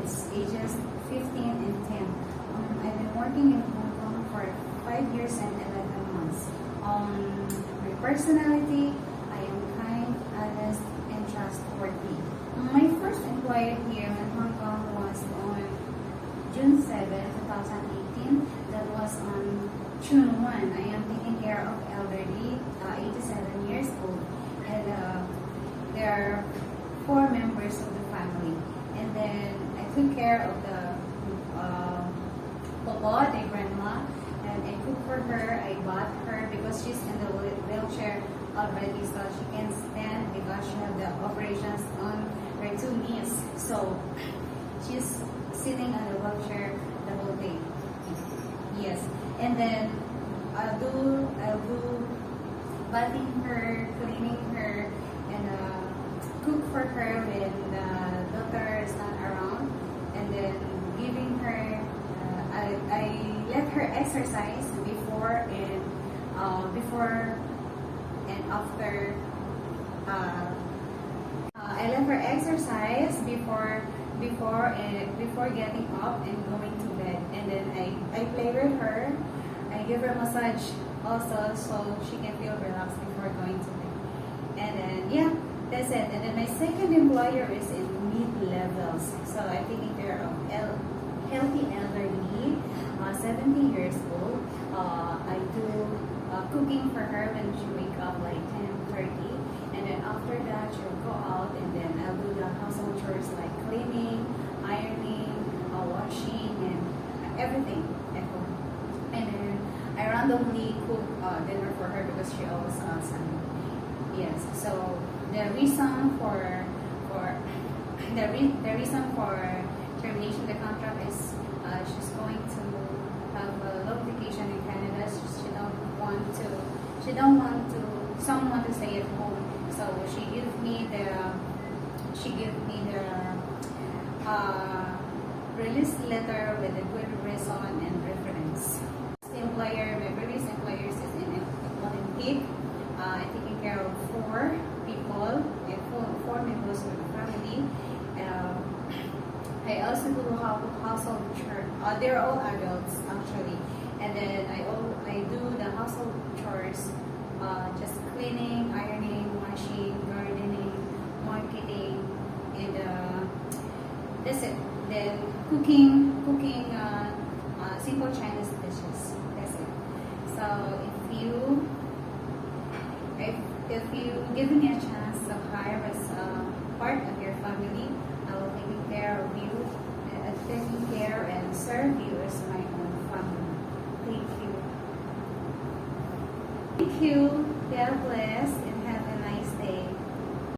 kids, ages 15 and 10. I've been working in Hong Kong for 5 years and 11 months. My personality, I am kind, honest, and trustworthy. My first employer here in Hong Kong was on June 7, 2018. That was on June 1. I am taking care of elderly, 87 years old. And there are 4 members of the family. And then I took care of the Papa, the grandma, and I cooked for her. I bought her because she's in the wheelchair already, so she can stand because she had the operations on her 2 knees. So she's sitting on the wheelchair the whole day. Yes, and then I'll do bathing her, cleaning her, and cook for her when the doctor is not around, and then giving her. I let her exercise before and after. I let her exercise before getting up and going to bed, and then I play with her. I give her massage also so she can feel relaxed before going to bed. And then yeah, that's it. And then my second employer is in mid-levels, so I'm taking care of healthy elderly, 70 years old. I do cooking for her when she wake up like 10:30, and then after that she'll go out, and then I'll do the household chores like cleaning, ironing, washing, and everything at home. And then I randomly cook dinner for her because she always asks me. Yes. So the reason for the reason for termination of the contract is she's going to have a long vacation in Canada. She don't want someone to stay at home. So she gave me the release letter with a good reason and reference. My previous employer is in Olympic. I'm taking care of 4 people and 4 members of the family. I also do household chores. They're all adults actually, and then I do the household chores, just cleaning, ironing, washing, gardening, marketing, and that's it. Then cooking simple Chinese dishes. That's it. So if you give me a chance to hire as part of your family, I will take care of you, taking care and serve you as my own family. Thank you. Thank you. God bless.